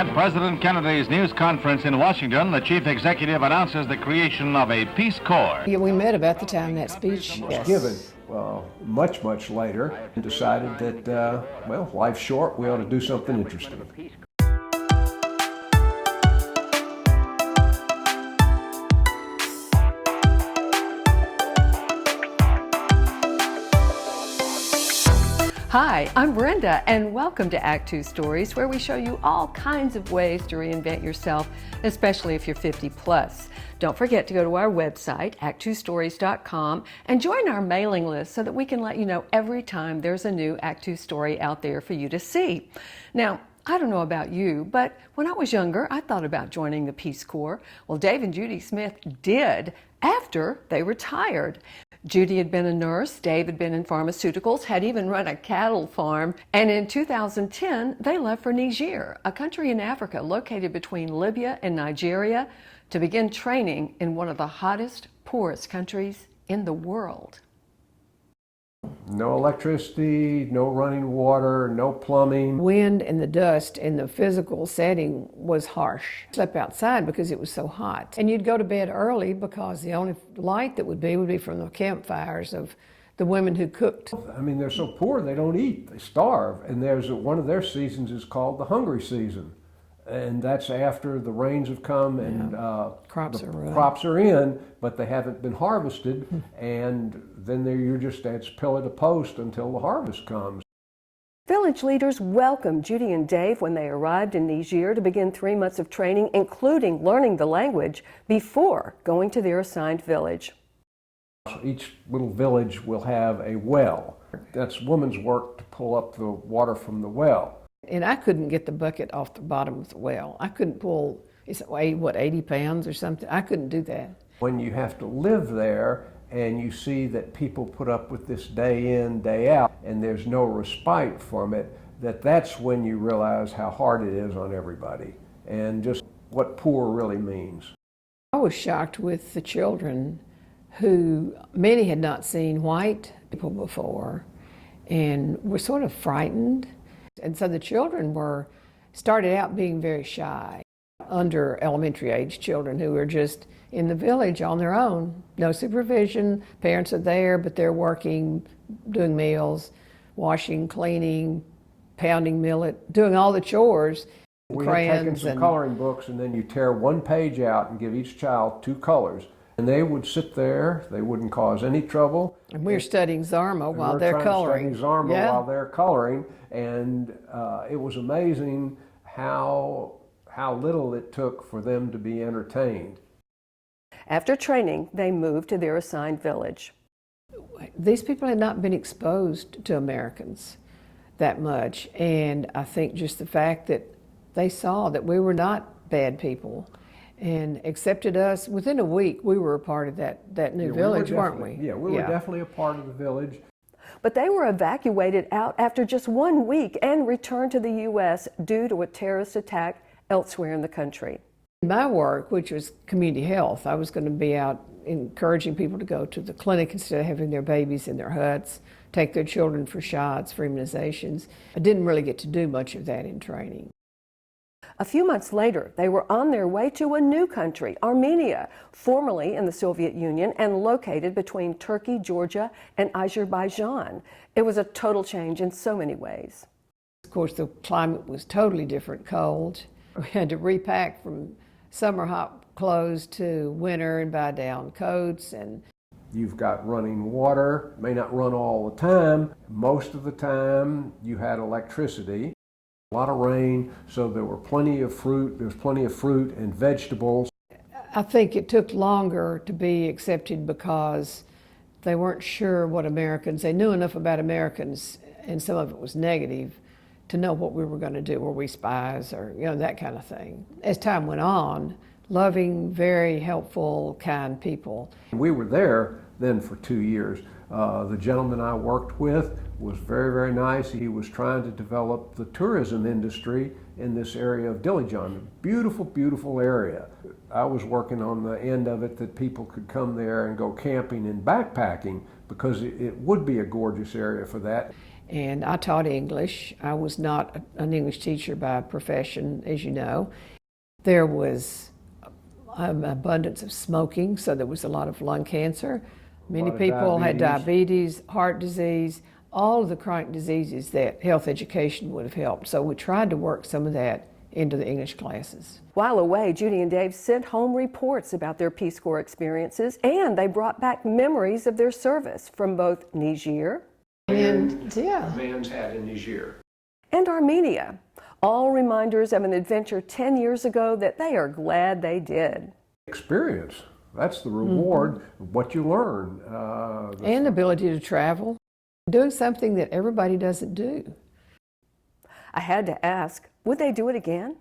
At President Kennedy's news conference in Washington, the chief executive announces the creation of a Peace Corps. Yeah, we met about the time that speech was given much later and decided that, well, life's short, we ought to do something interesting. Hi, I'm Brenda, and welcome to actTWO Stories, where we show you all kinds of ways to reinvent yourself, especially if you're 50 plus. Don't forget to go to our website, actTWOstories.com, and join our mailing list so that we can let you know every time there's a new actTWO story out there for you to see. Now, I don't know about you, but when I was younger, I thought about joining the Peace Corps. Well, Dave and Judy Smith did after they retired. Judy had been a nurse, Dave had been in pharmaceuticals, had even run a cattle farm, and in 2010 they left for Niger, a country in Africa located between Libya and Nigeria, to begin training in one of the hottest, poorest countries in the world. No electricity, no running water, no plumbing. Wind and the dust and the physical setting was harsh. I slept outside because it was so hot. And you'd go to bed early because the only light that would be from the campfires of the women who cooked. I mean, they're so poor they don't eat, they starve. And one of their seasons is called the hungry season. And that's after the rains have come and crops are in, but they haven't been harvested, and then you're just as pillar to post until the harvest comes. Village leaders welcomed Judy and Dave when they arrived in Niger to begin 3 months of training, including learning the language, before going to their assigned village. Each little village will have a well. That's women's work to pull up the water from the well. And I couldn't get the bucket off the bottom of the well. I couldn't pull, 80 pounds or something? I couldn't do that. When you have to live there and you see that people put up with this day in, day out, and there's no respite from it, that's when you realize how hard it is on everybody and just what poor really means. I was shocked with the children who, many had not seen white people before and were sort of frightened. And so the children started out being very shy, under elementary age children who were just in the village on their own. No supervision, parents are there, but they're working, doing meals, washing, cleaning, pounding millet, doing all the chores. We had taken some coloring books, and then you tear one page out and give each child 2 colors. And they would sit there, they wouldn't cause any trouble. And we're studying Zarma while they're coloring. Studying Zarma while they're coloring, and it was amazing how little it took for them to be entertained. After training, they moved to their assigned village. These people had not been exposed to Americans that much, and I think just the fact that they saw that we were not bad people and accepted us. Within a week, we were a part of that new village, weren't we? Yeah, we were definitely a part of the village. But they were evacuated out after just 1 week and returned to the U.S. due to a terrorist attack elsewhere in the country. My work, which was community health, I was going to be out encouraging people to go to the clinic instead of having their babies in their huts, take their children for shots, for immunizations. I didn't really get to do much of that in training. A few months later, they were on their way to a new country, Armenia, formerly in the Soviet Union and located between Turkey, Georgia, and Azerbaijan. It was a total change in so many ways. Of course, the climate was totally different, cold. We had to repack from summer hot clothes to winter and buy down coats. And you've got running water, may not run all the time. Most of the time, you had electricity. A lot of rain, so there were plenty of fruit. There was plenty of fruit and vegetables. I think it took longer to be accepted because they weren't sure what Americans, they knew enough about Americans, and some of it was negative, to know what we were going to do. Were we spies or, that kind of thing. As time went on, loving, very helpful, kind people. We were there then for 2 years, The gentleman I worked with was very, very nice. He was trying to develop the tourism industry in this area of Dilijan. Beautiful, beautiful area. I was working on the end of it that people could come there and go camping and backpacking because it would be a gorgeous area for that. And I taught English. I was not an English teacher by profession, as you know. There was an abundance of smoking, so there was a lot of lung cancer. Many people had diabetes, heart disease, all of the chronic diseases that health education would have helped. So we tried to work some of that into the English classes. While away, Judy and Dave sent home reports about their Peace Corps experiences, and they brought back memories of their service from both Niger And yeah, Man's hat in Niger. and Armenia. All reminders of an adventure 10 years ago that they are glad they did. Experience. That's the reward of what you learn. and ability to travel, doing something that everybody doesn't do. I had to ask, would they do it again?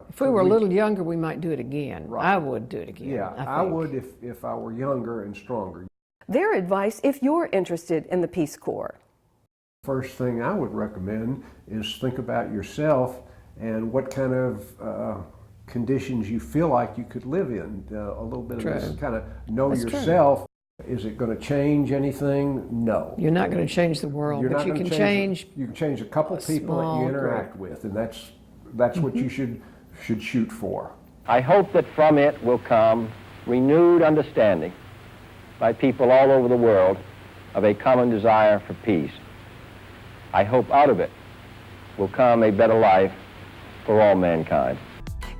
If we were a little younger, we might do it again. Right. I would do it again. Yeah, I would if I were younger and stronger. Their advice if you're interested in the Peace Corps. First thing I would recommend is think about yourself and what kind of conditions you feel like you could live in. A little bit True. of this kind of know That's true. yourself. Is it going to change anything? No. You're not going to change the world, You're but not you gonna can change. You can change a couple a people that small you interact with, and that's what you should shoot for. I hope that from it will come renewed understanding by people all over the world of a common desire for peace. I hope out of it will come a better life for all mankind.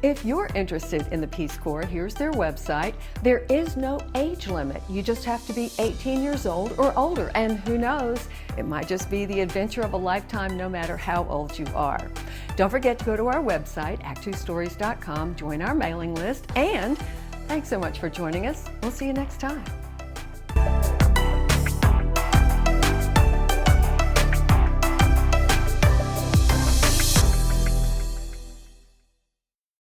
If you're interested in the Peace Corps, here's their website. There is no age limit. You just have to be 18 years old or older. And who knows, it might just be the adventure of a lifetime no matter how old you are. Don't forget to go to our website, actTWOstories.com, join our mailing list, and thanks so much for joining us. We'll see you next time.